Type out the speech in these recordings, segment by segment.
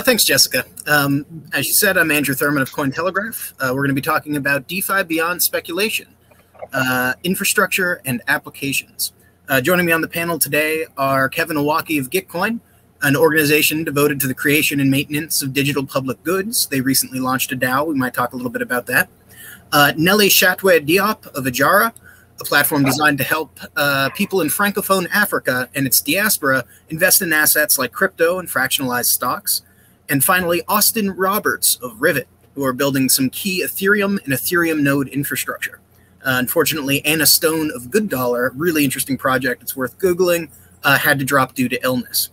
Thanks, Jessica. As you said, I'm Andrew Thurman of Cointelegraph. We're going to be talking about DeFi beyond speculation, infrastructure and applications. Joining me on the panel today are Kevin Owocki of Gitcoin, an organization devoted to the creation and maintenance of digital public goods. They recently launched a DAO. We might talk a little bit about that. Nelly Chatue-Diop of Ajara, a platform designed to help people in Francophone Africa and its diaspora invest in assets like crypto and fractionalized stocks. And finally, Austin Roberts of Rivet, who are building some key Ethereum and Ethereum node infrastructure. Unfortunately, Anna Stone of Good Dollar, really interesting project, it's worth Googling, had to drop due to illness.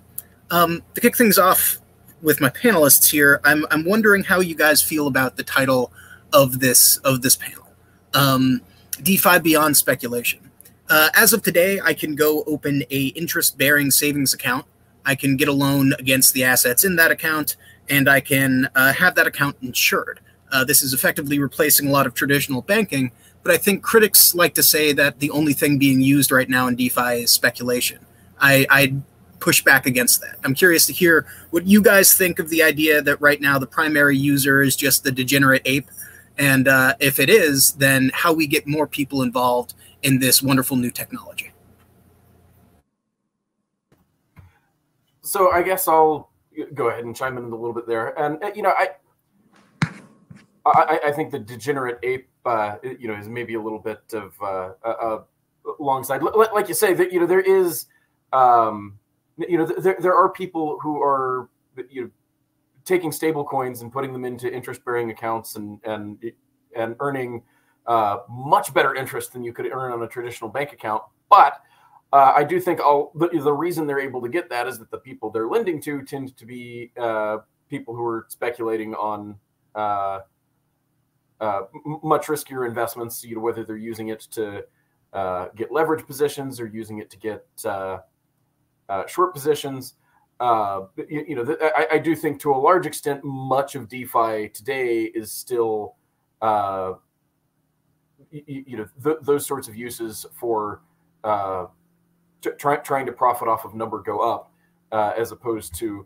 To kick things off with my panelists here, I'm wondering how you guys feel about the title of this panel, DeFi beyond speculation. As of today, I can go open a interest-bearing savings account. I can get a loan against the assets in that account, and I can have that account insured. This is effectively replacing a lot of traditional banking, but I think critics like to say that the only thing being used right now in DeFi is speculation. I push back against that. I'm curious to hear what you guys think of the idea that right now the primary user is just the degenerate ape, and if it is, then how we get more people involved in this wonderful new technology. So I guess I'll go ahead and chime in a little bit there. And, you know, I think the degenerate ape, you know, is maybe a little bit of a long side. Like you say, that, you know, there is, you know, there are people who are, you know, taking stable coins and putting them into interest-bearing accounts and earning much better interest than you could earn on a traditional bank account. But I do think the reason they're able to get that is that the people they're lending to tend to be people who are speculating on much riskier investments, you know, whether they're using it to get leverage positions or using it to get short positions. You know, I do think to a large extent, much of DeFi today is still, you know, those sorts of uses for trying to profit off of number go up, as opposed to,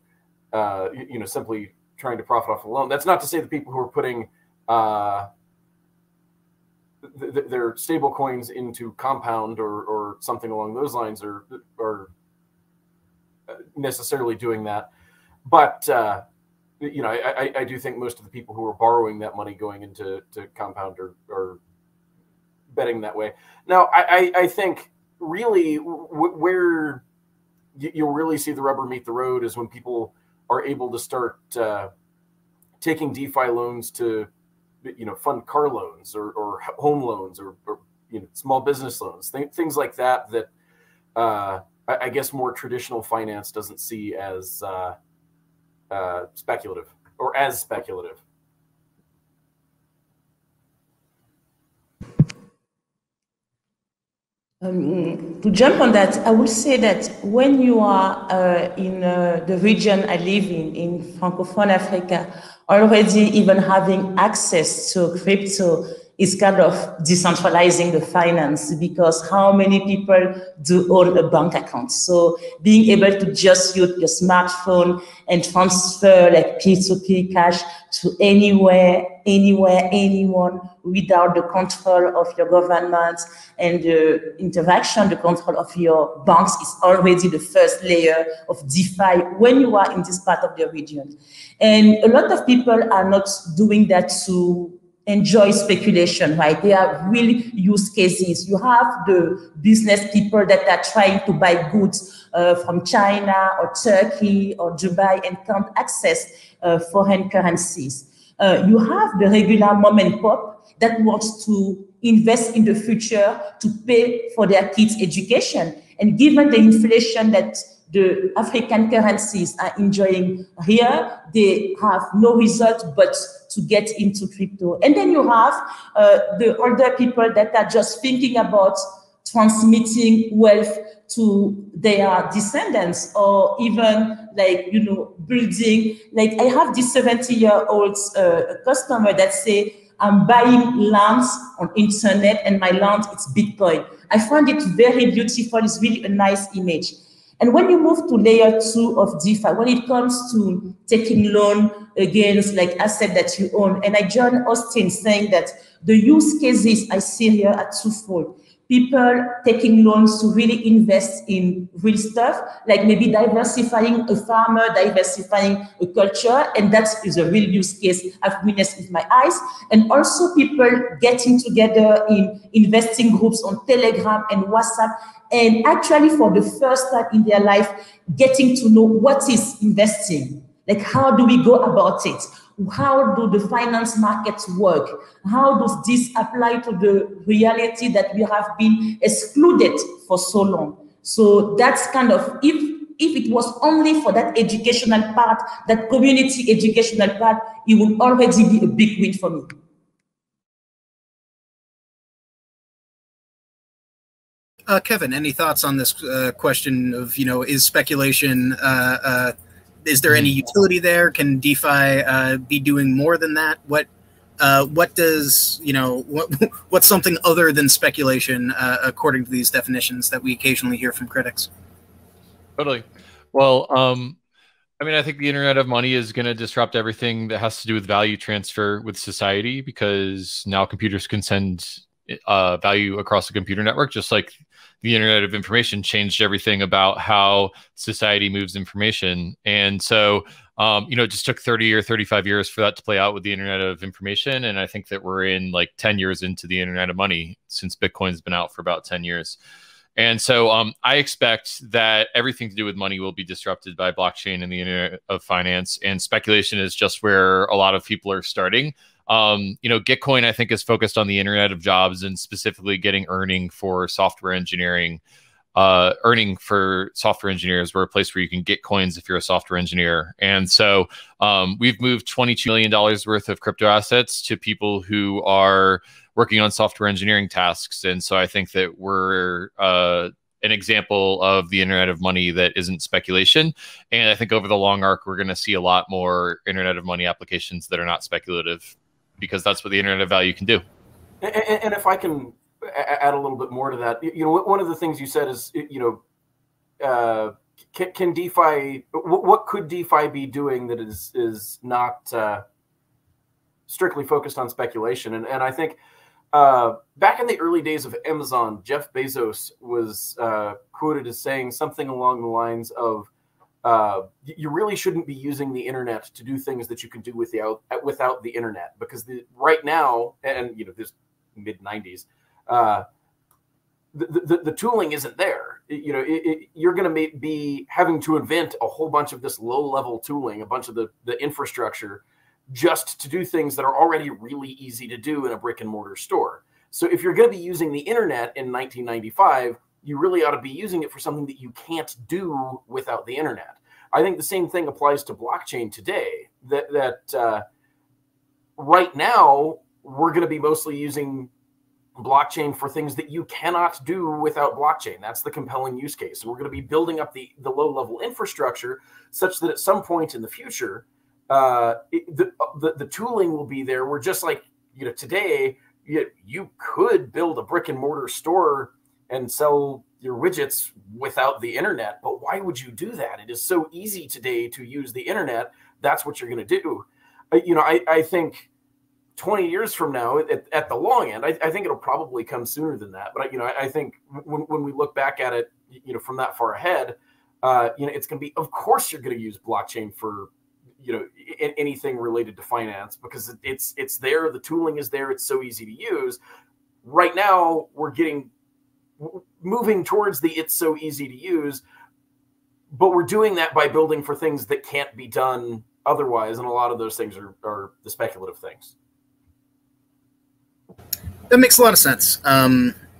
you know, simply trying to profit off a loan. That's not to say the people who are putting their stable coins into Compound or something along those lines are necessarily doing that, but you know, I do think most of the people who are borrowing that money going into Compound are betting that way. Now, I think really where you'll really see the rubber meet the road is when people are able to start taking DeFi loans to, you know, fund car loans or home loans or you know, small business loans, things like that I guess more traditional finance doesn't see as speculative or as speculative. To jump on that, I will say that when you are in the region I live in Francophone Africa, already even having access to crypto is kind of decentralizing the finance, because how many people do own a bank account? So being able to just use your smartphone and transfer like P2P cash to anywhere, anyone, without the control of your government and the interaction, the control of your banks is already the first layer of DeFi when you are in this part of the region. And a lot of people are not doing that to enjoy speculation, right? They are real use cases. You have the business people that are trying to buy goods from China or Turkey or Dubai and can't access foreign currencies. You have the regular mom and pop that wants to invest in the future to pay for their kids' education. And given the inflation that the African currencies are enjoying here, they have no result but to get into crypto. And then you have the older people that are just thinking about transmitting wealth to their descendants, or even like, you know, building, like I have this 70-year-old customer that say, I'm buying lands on internet and my land, it's Bitcoin. I found it very beautiful. It's really a nice image. And when you move to layer 2 of DeFi, when it comes to taking loan against like asset that you own, and I join Austin saying that the use cases I see here are twofold. People taking loans to really invest in real stuff, like maybe diversifying a farmer, diversifying a culture, and that is a real use case I've witnessed with my eyes. And also people getting together in investing groups on Telegram and WhatsApp, and actually for the first time in their life, getting to know what is investing. Like, how do we go about it? How do the finance markets work? How does this apply to the reality that we have been excluded for so long? So that's kind of, if it was only for that educational part, that community educational part, it would already be a big win for me. Kevin, any thoughts on this question of, is speculation, is there any utility there? Can DeFi be doing more than that? What does, what's something other than speculation, according to these definitions that we occasionally hear from critics? Totally. Well, I mean, I think the Internet of Money is going to disrupt everything that has to do with value transfer with society, because now computers can send value across the computer network, just like the Internet of Information changed everything about how society moves information. And so, it just took 30 or 35 years for that to play out with the Internet of Information. And I think that we're in like 10 years into the Internet of Money, since Bitcoin's been out for about 10 years. And so I expect that everything to do with money will be disrupted by blockchain and the Internet of Finance. And speculation is just where a lot of people are starting. Gitcoin, I think, is focused on the Internet of Jobs and specifically getting earning for software engineering. Earning for software engineers, we're a place where you can get coins if you're a software engineer. And so we've moved $22 million worth of crypto assets to people who are working on software engineering tasks. And so I think that we're an example of the Internet of Money that isn't speculation. And I think over the long arc, we're going to see a lot more Internet of Money applications that are not speculative, because that's what the Internet of Value can do. And if I can add a little bit more to that, one of the things you said is, can DeFi, what could DeFi be doing that is not strictly focused on speculation? And I think back in the early days of Amazon, Jeff Bezos was quoted as saying something along the lines of, you really shouldn't be using the internet to do things that you can do without the internet, because right now, and this mid-90s, the tooling isn't there. You're going to be having to invent a whole bunch of this low-level tooling, a bunch of the infrastructure, just to do things that are already really easy to do in a brick-and-mortar store. So if you're going to be using the internet in 1995, you really ought to be using it for something that you can't do without the internet. I think the same thing applies to blockchain today, that right now we're going to be mostly using blockchain for things that you cannot do without blockchain. That's the compelling use case. And we're going to be building up the low-level infrastructure such that at some point in the future, the tooling will be there. We're just like, today, you could build a brick-and-mortar store and sell your widgets without the internet, but why would you do that? It is so easy today to use the internet. That's what you're going to do. I think 20 years from now, at the long end, I think it'll probably come sooner than that. But I think when we look back at it, from that far ahead, it's going to be, of course, you're going to use blockchain for anything related to finance, because it's there. The tooling is there. It's so easy to use. Right now, we're moving towards the it's so easy to use, but we're doing that by building for things that can't be done otherwise, and a lot of those things are the speculative things. That makes a lot of sense.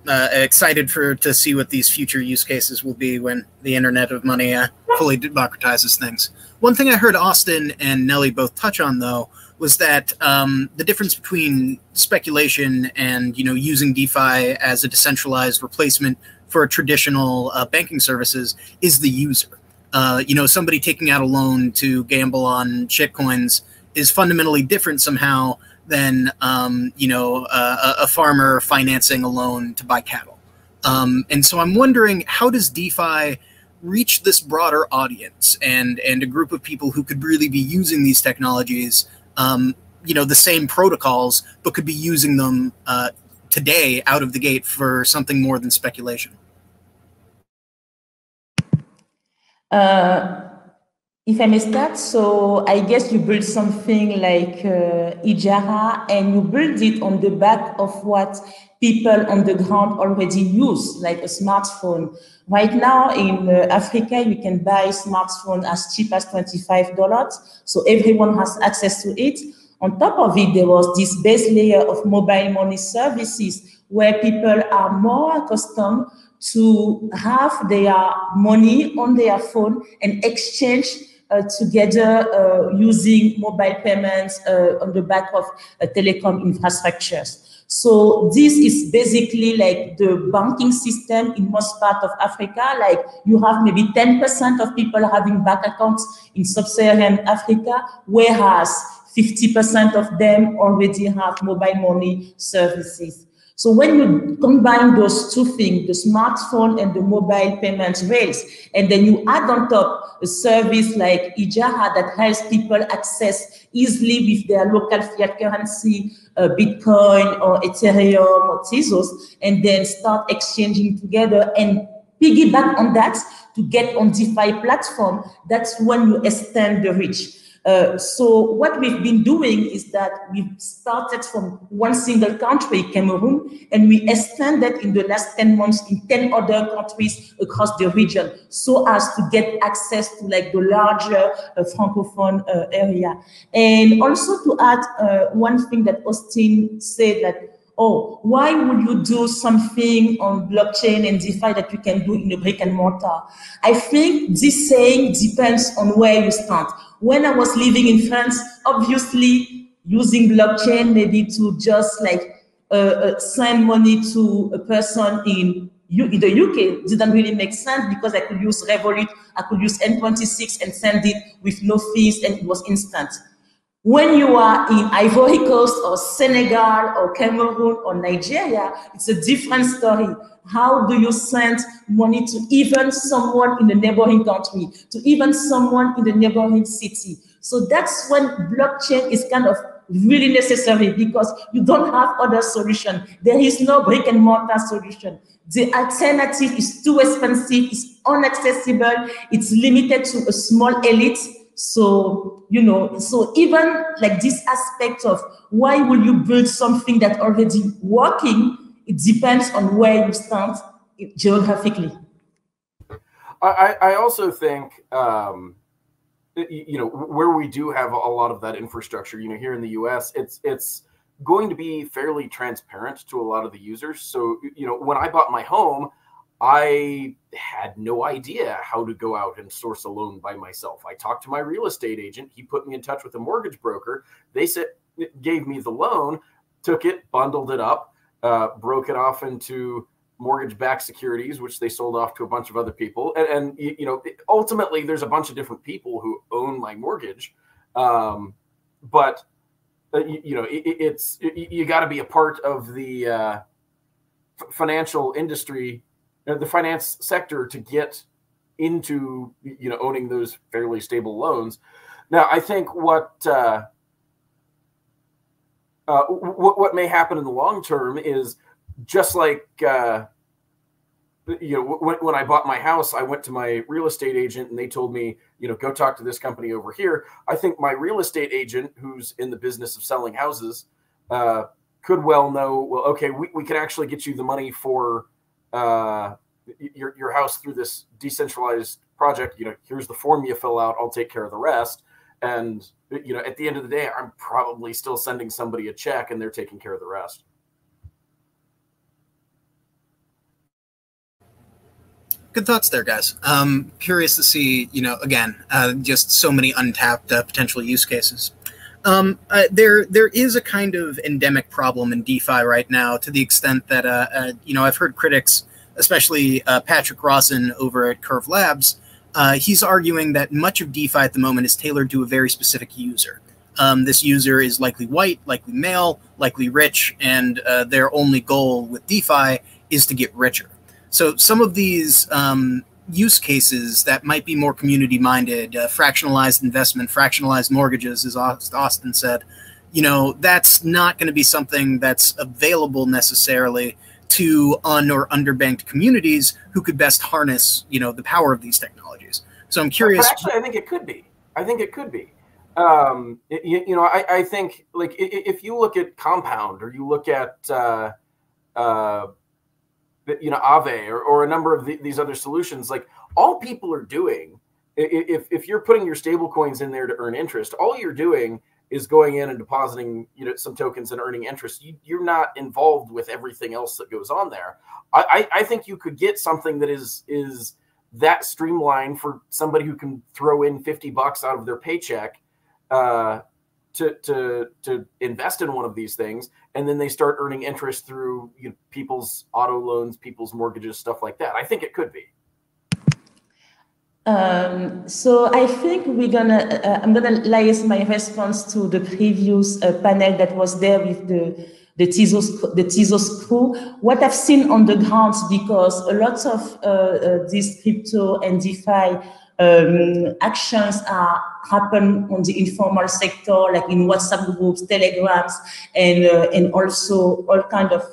Excited to see what these future use cases will be when the Internet of Money fully democratizes things. One thing I heard Austin and Nelly both touch on, though, was that the difference between speculation and using DeFi as a decentralized replacement for traditional banking services is the user. Somebody taking out a loan to gamble on shitcoins is fundamentally different somehow than a farmer financing a loan to buy cattle. And so I'm wondering, how does DeFi reach this broader audience and a group of people who could really be using these technologies, the same protocols, but could be using them today out of the gate for something more than speculation? If I may start, so I guess you build something like Ijara, and you build it on the back of what people on the ground already use, like a smartphone. Right now in Africa, you can buy a smartphone as cheap as $25, so everyone has access to it. On top of it, there was this base layer of mobile money services where people are more accustomed to have their money on their phone and exchange together using mobile payments on the back of telecom infrastructures. So this is basically like the banking system in most parts of Africa. Like you have maybe 10% of people having bank accounts in sub-Saharan Africa, whereas 50% of them already have mobile money services. So when you combine those two things, the smartphone and the mobile payments rails, and then you add on top a service like Ijara that helps people access easily with their local fiat currency, Bitcoin or Ethereum or Tezos, and then start exchanging together and piggyback on that to get on DeFi platform, that's when you extend the reach. So what we've been doing is that we've started from one single country, Cameroon, and we extended in the last 10 months in 10 other countries across the region, so as to get access to like the larger Francophone area. And also to add one thing that Austin said, that, oh, why would you do something on blockchain and DeFi that you can do in a brick and mortar? I think this saying depends on where you start. When I was living in France, obviously using blockchain maybe to just like send money to a person in the UK didn't really make sense, because I could use Revolut, I could use N26 and send it with no fees, and it was instant. When you are in Ivory Coast or Senegal or Cameroon or Nigeria, it's a different story. How do you send money to even someone in the neighboring country, to even someone in the neighboring city? So that's when blockchain is kind of really necessary, because you don't have other solution. There is no brick and mortar solution. The alternative is too expensive, it's inaccessible, it's limited to a small elite. So, so even like this aspect of why will you build something that already working, it depends on where you stand geographically. I also think, where we do have a lot of that infrastructure, here in the US, it's going to be fairly transparent to a lot of the users. So, when I bought my home, I had no idea how to go out and source a loan by myself. I talked to my real estate agent. He put me in touch with a mortgage broker. They gave me the loan, took it, bundled it up, broke it off into mortgage-backed securities, which they sold off to a bunch of other people. And ultimately, there's a bunch of different people who own my mortgage. But you got to be a part of the financial industry, the finance sector, to get into owning those fairly stable loans. Now, I think what may happen in the long term is, just like when I bought my house, I went to my real estate agent and they told me, go talk to this company over here. I think my real estate agent, who's in the business of selling houses, could well know, well, okay, we can actually get you the money for your house through this decentralized project. Here's the form you fill out. I'll take care of the rest. And at the end of the day, I'm probably still sending somebody a check and they're taking care of the rest. Good thoughts there, guys. Curious to see, again, just so many untapped potential use cases. There is a kind of endemic problem in DeFi right now, to the extent that, I've heard critics, especially Patrick Rawson over at Curve Labs, he's arguing that much of DeFi at the moment is tailored to a very specific user. This user is likely white, likely male, likely rich, and their only goal with DeFi is to get richer. So some of these use cases that might be more community minded, fractionalized investment, fractionalized mortgages, as Austin said, you know, that's not going to be something that's available necessarily to or underbanked communities who could best harness, you know, the power of these technologies. So I'm curious. But actually, I think it could be. I think it could be. You know, I think, like, if you look at Compound, or you look at you know, Aave, or a number of these other solutions, like, all people are doing, if you're putting your stable coins in there to earn interest, all you're doing is going in and depositing, you know, some tokens and earning interest. You're not involved with everything else that goes on there. I think you could get something that is that streamlined for somebody who can throw in $50 out of their paycheck to invest in one of these things, and then they start earning interest through, you know, people's auto loans, people's mortgages, stuff like that. I think it could be. So I think I'm gonna liaise my response to the previous panel that was there with the Tezos crew. What I've seen on the ground, because a lot of these crypto and DeFi actions happen on the informal sector, like in WhatsApp groups, Telegrams, and also all kind of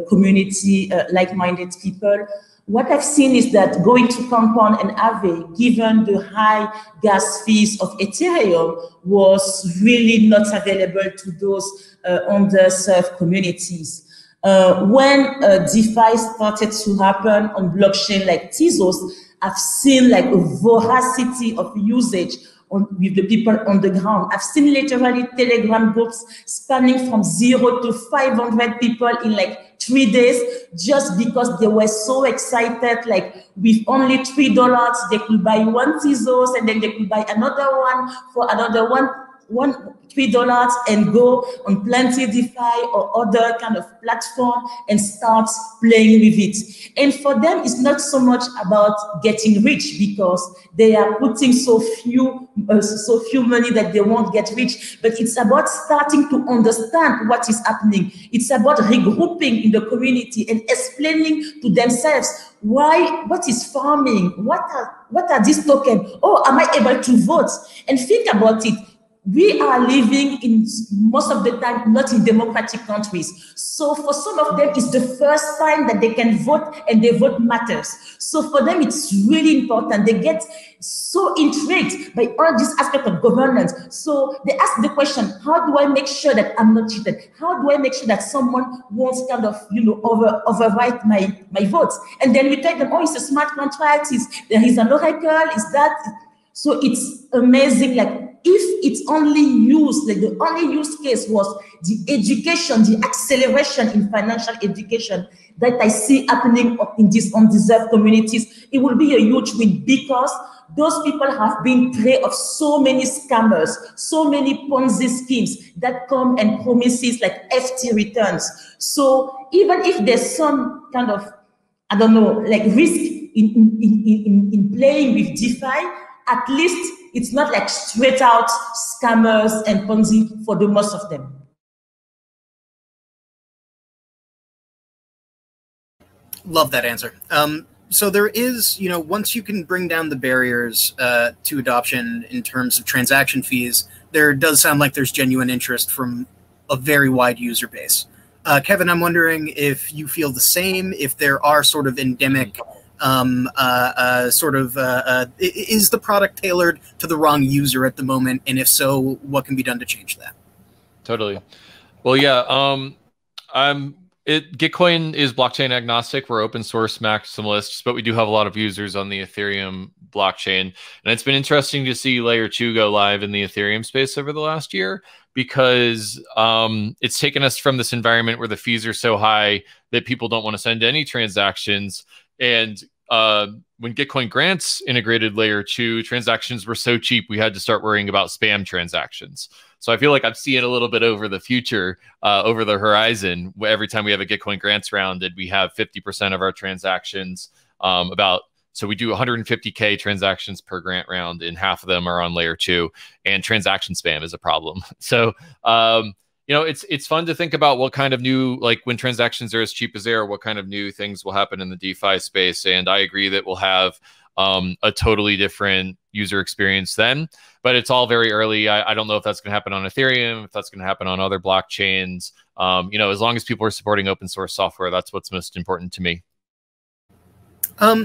community like-minded people. What I've seen is that going to Compound and Aave, given the high gas fees of Ethereum, was really not available to those underserved communities. When DeFi started to happen on blockchain like Tezos, I've seen like a voracity of usage with the people on the ground. I've seen literally Telegram groups spanning from 0 to 500 people in like 3 days, just because they were so excited. Like, with only $3, they could buy one Tezos, and then they could buy another one for another $3, and go on Plenty DeFi or other kind of platform and start playing with it. And for them, it's not so much about getting rich, because they are putting so few money that they won't get rich, but it's about starting to understand what is happening. It's about regrouping in the community and explaining to themselves what is farming, what are these tokens? Oh, am I able to vote? And think about it. We are living in, most of the time, not in democratic countries. So for some of them, it's the first time that they can vote, and their vote matters. So for them, it's really important. They get so intrigued by all this aspect of governance. So they ask the question, how do I make sure that I'm not cheated? How do I make sure that someone won't kind of, you know, overwrite my votes? And then we tell them, oh, it's a smart contract, there is an oracle, is that? So it's amazing. Like, if it's only used, like the only use case was the education, the acceleration in financial education that I see happening in these undeserved communities, it will be a huge win, because those people have been prey of so many scammers, so many Ponzi schemes that come and promises like FT returns. So even if there's some kind of, I don't know, like risk in playing with DeFi, at least it's not like straight out scammers and Ponzi for the most of them. Love that answer. So there is, you know, once you can bring down the barriers to adoption in terms of transaction fees, there does sound like there's genuine interest from a very wide user base. Kevin, I'm wondering if you feel the same, if there are sort of endemic is the product tailored to the wrong user at the moment, and if so, what can be done to change that? Totally. Well, yeah. Gitcoin is blockchain agnostic. We're open source maximalists, but we do have a lot of users on the Ethereum blockchain, and it's been interesting to see Layer 2 go live in the Ethereum space over the last year, because it's taken us from this environment where the fees are so high that people don't want to send any transactions. And when Gitcoin Grants integrated Layer 2, transactions were so cheap, we had to start worrying about spam transactions. So I feel like I'm seeing a little bit over the future, over the horizon. Every time we have a Gitcoin Grants round, we have 50% of our transactions so we do 150K transactions per grant round, and half of them are on Layer 2, and transaction spam is a problem. So it's fun to think about what kind of new, like when transactions are as cheap as they are, what kind of new things will happen in the DeFi space. And I agree that we'll have a totally different user experience then, but it's all very early. I don't know if that's going to happen on Ethereum, if that's going to happen on other blockchains. As long as people are supporting open source software, that's what's most important to me.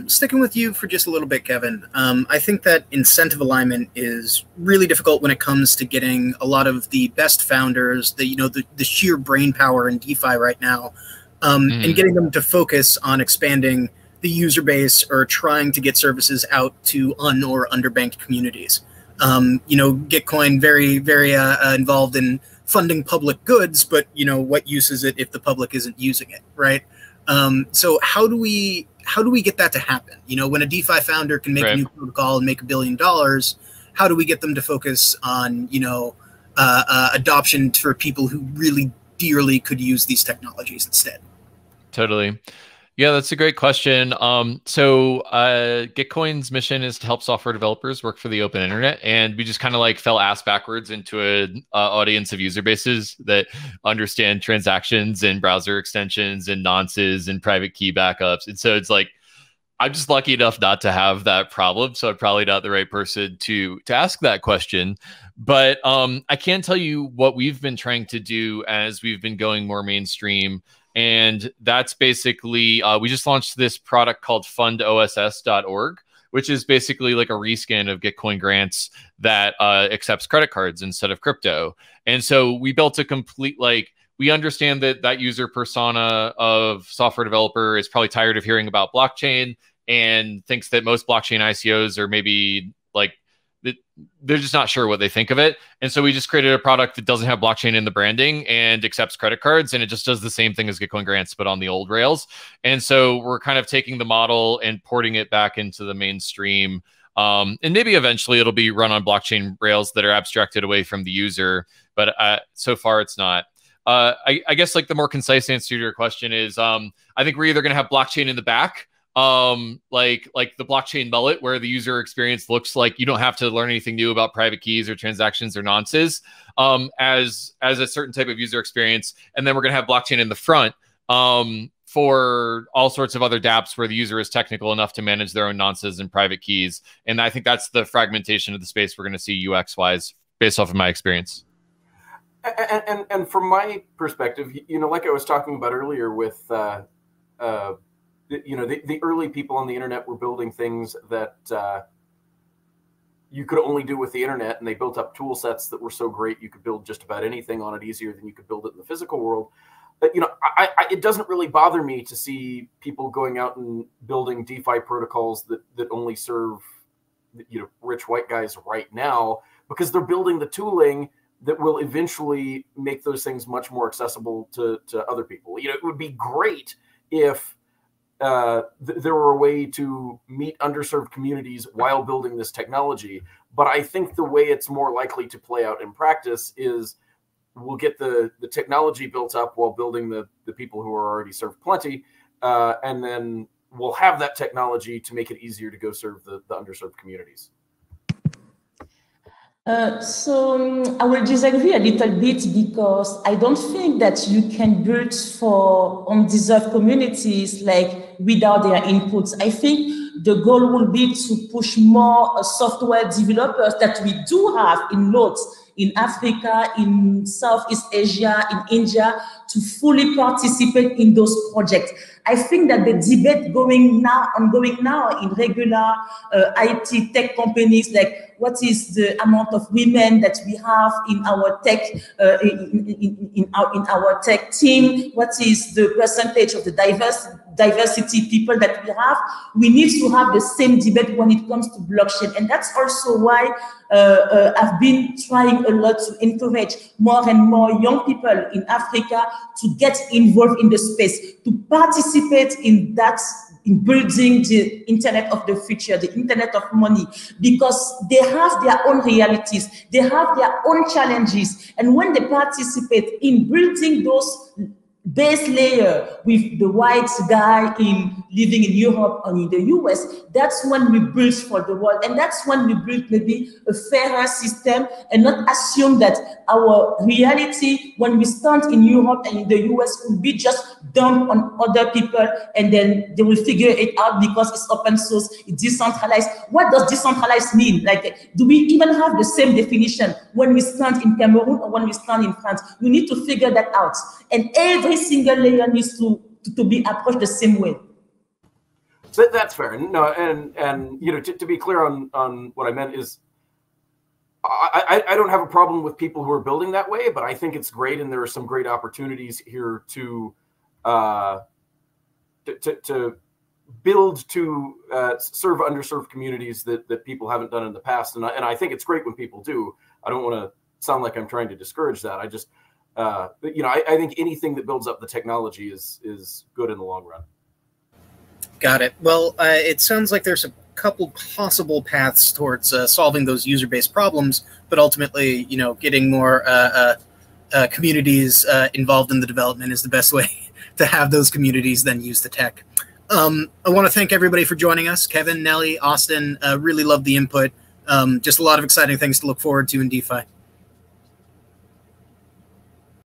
Sticking with you for just a little bit, Kevin, I think that incentive alignment is really difficult when it comes to getting a lot of the best founders, the sheer brain power in DeFi right now, and getting them to focus on expanding the user base or trying to get services out to or underbanked communities. Gitcoin very, very involved in funding public goods, but what use is it if the public isn't using it, right? So how do we get that to happen? When a DeFi founder can make a new protocol and make $1 billion, how do we get them to focus on, adoption for people who really dearly could use these technologies instead? Totally. Yeah, that's a great question. Gitcoin's mission is to help software developers work for the open internet, and we just kind of fell ass backwards into an audience of user bases that understand transactions and browser extensions and nonces and private key backups. And so it's I'm just lucky enough not to have that problem, so I'm probably not the right person to ask that question. But I can tell you what we've been trying to do as we've been going more mainstream. And that's basically, we just launched this product called fundoss.org, which is basically like a reskin of Gitcoin grants that accepts credit cards instead of crypto. And so we built a complete, we understand that user persona of software developer is probably tired of hearing about blockchain and thinks that most blockchain ICOs are maybe they're just not sure what they think of it. And so we just created a product that doesn't have blockchain in the branding and accepts credit cards. And it just does the same thing as Gitcoin grants, but on the old rails. And so we're kind of taking the model and porting it back into the mainstream. And maybe eventually it'll be run on blockchain rails that are abstracted away from the user. But so far it's not. I guess the more concise answer to your question is, I think we're either going to have blockchain in the back, like the blockchain mullet, where the user experience looks like you don't have to learn anything new about private keys or transactions or nonces, as a certain type of user experience. And then we're going to have blockchain in the front, for all sorts of other dApps where the user is technical enough to manage their own nonces and private keys. And I think that's the fragmentation of the space we're going to see UX wise, based off of my experience. And from my perspective, like I was talking about earlier with, the early people on the internet were building things that you could only do with the internet, and they built up tool sets that were so great you could build just about anything on it easier than you could build it in the physical world. But, it doesn't really bother me to see people going out and building DeFi protocols that only serve, rich white guys right now, because they're building the tooling that will eventually make those things much more accessible to other people. It would be great if there were a way to meet underserved communities while building this technology. But I think the way it's more likely to play out in practice is we'll get the technology built up while building the people who are already served plenty. And then we'll have that technology to make it easier to go serve the underserved communities. So I will disagree a little bit, because I don't think that you can build for undeserved communities without their inputs. I think the goal will be to push more software developers that we do have in lots in Africa, in Southeast Asia, in India, to fully participate in those projects. I think that the debate ongoing now in regular IT tech companies, what is the amount of women that we have in our tech in our tech team? What is the percentage of the diversity people that we have? We need to have the same debate when it comes to blockchain, and that's also why I've been trying a lot to encourage more and more young people in Africa to get involved in the space, to participate in building the internet of the future, the internet of money, because they have their own realities, they have their own challenges. And when they participate in building those base layer with the white guy living in Europe or in the US, that's when we build for the world. And that's when we build maybe a fairer system and not assume that our reality when we stand in Europe and in the US will be just dumped on other people and then they will figure it out because it's open source, it's decentralized. What does decentralized mean? Like, do we even have the same definition when we stand in Cameroon or when we stand in France? We need to figure that out. And every single layer needs to be approached the same way. So that's fair. No, and you know, to be clear on what I meant is, I don't have a problem with people who are building that way, but I think it's great, and there are some great opportunities here to build to serve underserved communities that people haven't done in the past, and I think it's great when people do. I don't want to sound like I'm trying to discourage that. I just you know, I think anything that builds up the technology is good in the long run. Got it. Well, it sounds like there's a couple possible paths towards solving those user-based problems, but ultimately, you know, getting more communities involved in the development is the best way to have those communities then use the tech. I want to thank everybody for joining us. Kevin, Nelly, Austin, really loved the input. Just a lot of exciting things to look forward to in DeFi.